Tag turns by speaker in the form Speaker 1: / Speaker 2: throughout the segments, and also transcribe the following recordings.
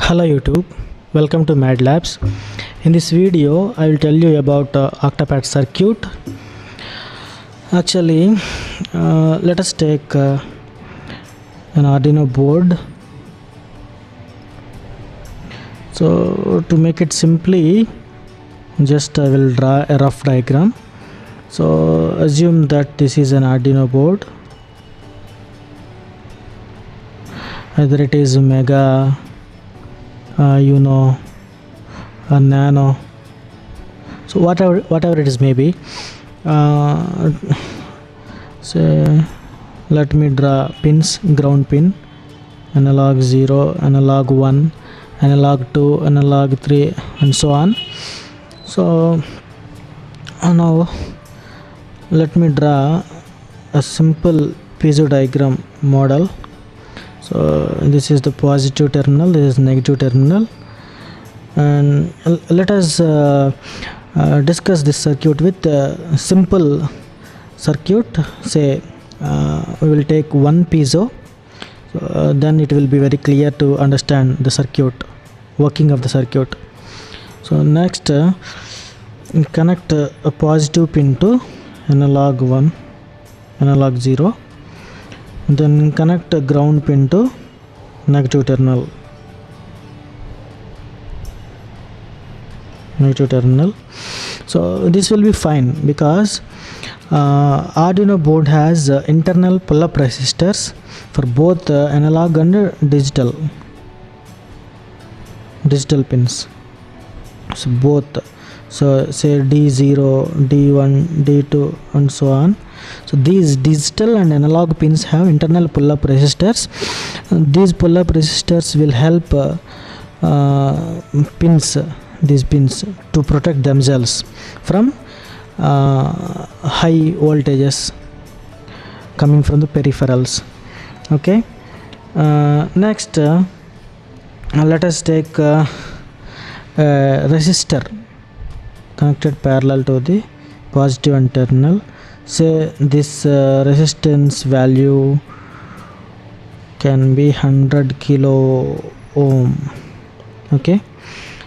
Speaker 1: Hello YouTube, welcome to Mad Labs. In this video I will tell you about Octopad circuit. Actually, let us take an Arduino board. So to make it simply, just I will draw a rough diagram. So assume that this is an Arduino board, either it is Mega, Uno, or Nano, so whatever it is maybe. So let me draw pins: ground pin, analog 0, analog 1, analog 2, analog 3, and so on. So now let me draw a simple piezo diagram model. So this is the positive terminal, this is negative terminal, and let us discuss this circuit with a simple circuit. Say we will take one piezo, then it will be very clear to understand the circuit, working of the circuit. So next connect a positive pin to analog 1, analog 0, then connect a ground pin to negative terminal. So this will be fine because Arduino board has internal pull-up resistors for both analog and digital pins. So both, so say D0, D1, D2, and so on. So these digital and analog pins have internal pull-up resistors. These pull-up resistors will help these pins to protect themselves from high voltages coming from the peripherals. Okay. Next, let us take a resistor connected parallel to the positive and terminal. Say this resistance value can be 100 kilo ohm. Okay,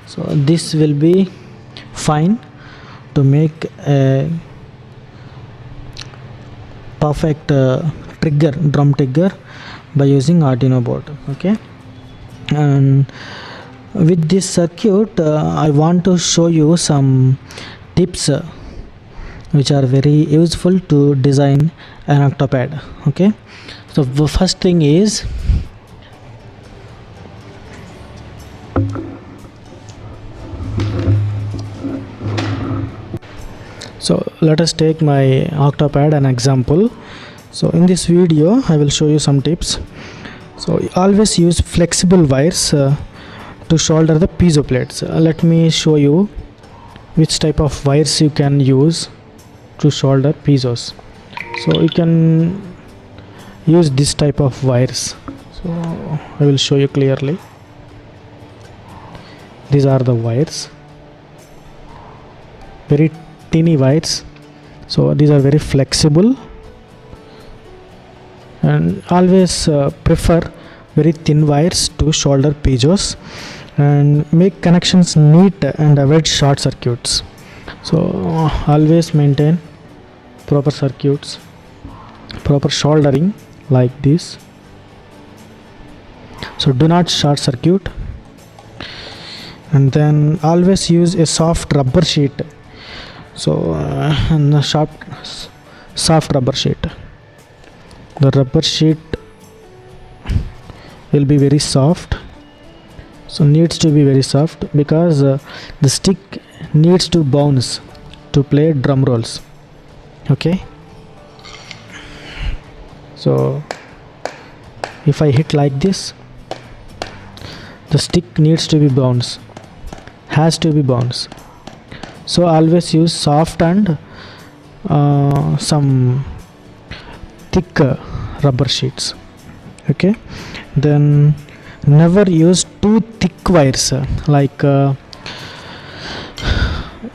Speaker 1: so this will be fine to make a perfect drum trigger by using Arduino board. Okay, and with this circuit I want to show you some tips which are very useful to design an Octopad. Okay, so the first thing is, so let us take my Octopad an example. So in this video I will show you some tips. So always use flexible wires to solder the piezo plates. Let me show you which type of wires you can use to solder piezos. So you can use this type of wires. So I will show you clearly. These are the wires, very teeny wires. So these are very flexible, and always prefer very thin wires to solder piezos and make connections neat and avoid short circuits. So always maintain proper circuits, proper soldering like this. So do not short circuit, and then always use a soft rubber sheet. So and a soft rubber sheet. The rubber sheet will be very soft. So needs to be very soft because the stick needs to bounce to play drum rolls. Okay, so if I hit like this, the stick needs to be bounce, has to be bounce. So always use soft and some thick rubber sheets. Okay, then never use too thick wires like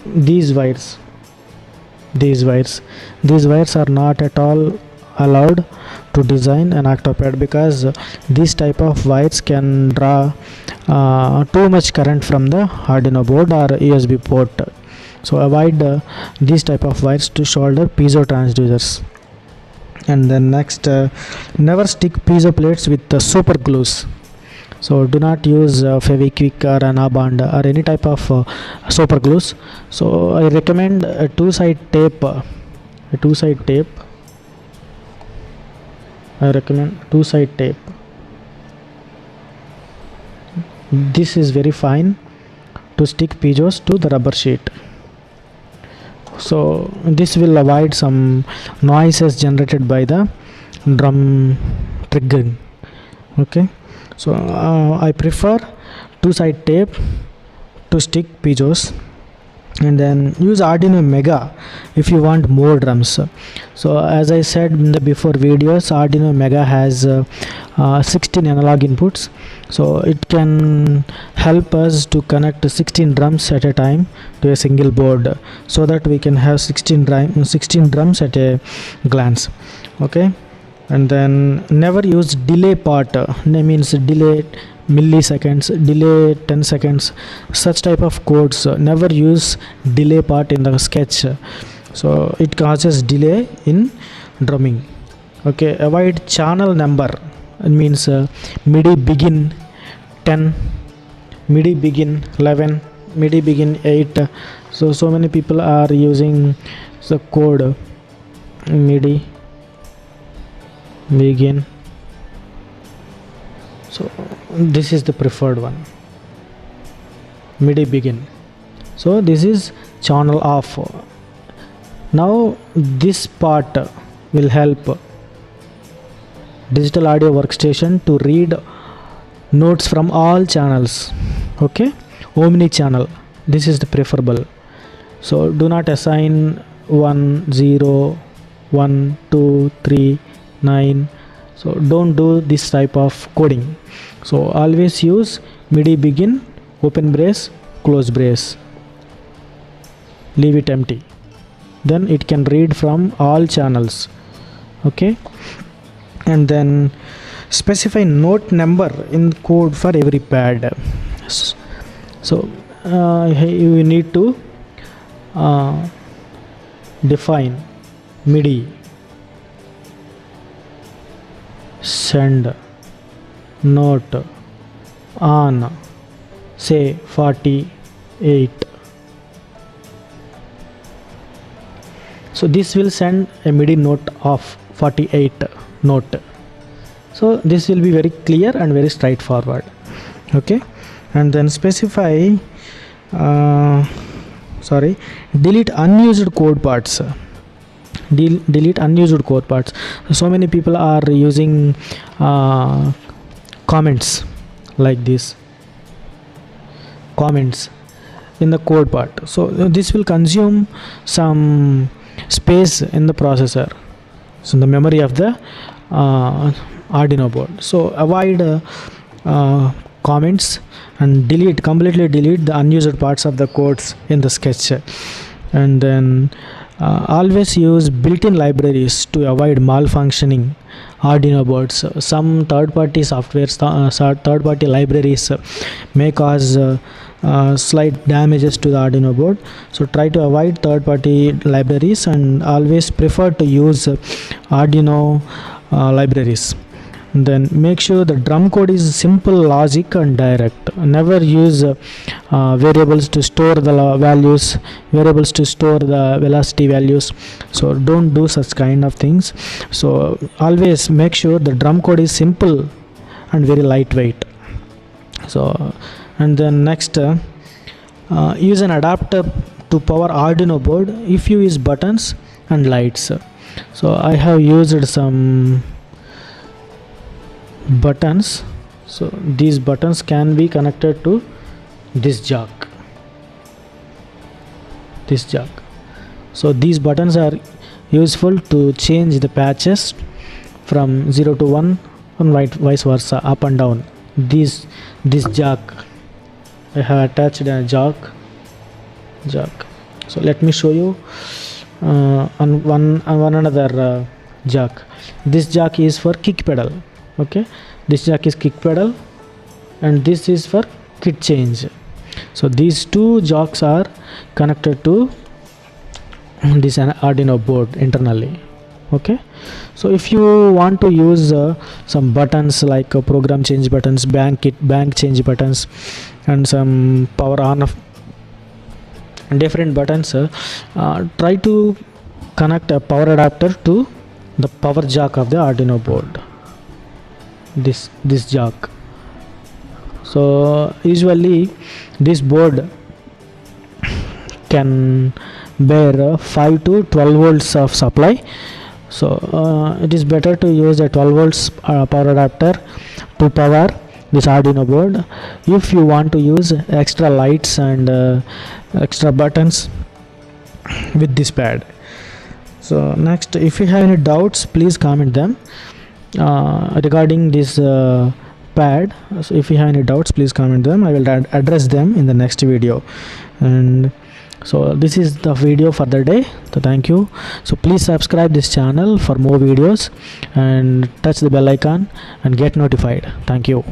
Speaker 1: these wires are not at all allowed to design an octopad, because these type of wires can draw too much current from the Arduino board or USB port. So avoid these type of wires to solder piezo transducers. And then next, never stick piezo plates with super glues. So do not use Fevikwik or Anabond or any type of super glues. So I recommend a two-side tape. I recommend two-side tape. This is very fine to stick piezos to the rubber sheet. So this will avoid some noises generated by the drum triggering. Okay, so I prefer two-side tape to stick piezos. And then use Arduino Mega if you want more drums. So as I said in the before videos, Arduino Mega has 16 analog inputs, so it can help us to connect 16 drums at a time to a single board, so that we can have 16 drums at a glance. Okay, and then never use delay part, means delay milliseconds, delay 10 seconds, such type of codes. Never use delay part in the sketch, so it causes delay in drumming. Okay, avoid channel number. It means MIDI begin 10, MIDI begin 11, MIDI begin 8. So many people are using the code MIDI begin. So this is the preferred one, MIDI begin. So this is channel off. Now this part will help digital audio workstation to read notes from all channels. Okay, omni channel, this is the preferable. So do not assign 1 0 1 2 3 9. So don't do this type of coding. So always use MIDI begin, open brace, close brace, leave it empty, then it can read from all channels. Okay, and then specify note number in code for every pad. So you need to define MIDI send note on, say 48. So this will send a MIDI note of 48 note. So this will be very clear and very straightforward. Okay, and then specify delete unused code parts. Delete unused code parts. So many people are using comments like this, comments in the code part. So this will consume some space in the processor, so the memory of the Arduino board. So avoid comments and completely delete the unused parts of the codes in the sketch. And then always use built-in libraries to avoid malfunctioning Arduino boards. Some third-party third-party libraries may cause slight damages to the Arduino board. So try to avoid third-party libraries and always prefer to use Arduino libraries. Then make sure the drum code is simple, logic and direct. Never use variables to store the values, variables to store the velocity values. So don't do such kind of things. So always make sure the drum code is simple and very lightweight. So and then next, use an adapter to power Arduino board if you use buttons and lights. So I have used some buttons. So these buttons can be connected to this jack. So these buttons are useful to change the patches from 0 to 1 and vice versa, up and down. This jack, I have attached a jack. So let me show you on one another jack. This jack is for kick pedal. Okay, this jack is kick pedal, and this is for kit change. So these two jacks are connected to this Arduino board internally. Okay, so if you want to use some buttons like program change buttons, bank change buttons, and some power on off different buttons, try to connect a power adapter to the power jack of the Arduino board, this jack. So usually this board can bear 5 to 12 volts of supply. So it is better to use a 12 volts power adapter to power this Arduino board if you want to use extra lights and extra buttons with this pad. So next, if you have any doubts, please comment them regarding this pad. So if you have any doubts, please comment them. I will address them in the next video. And so this is the video for the day. So thank you. So please subscribe this channel for more videos and touch the bell icon and get notified. Thank you.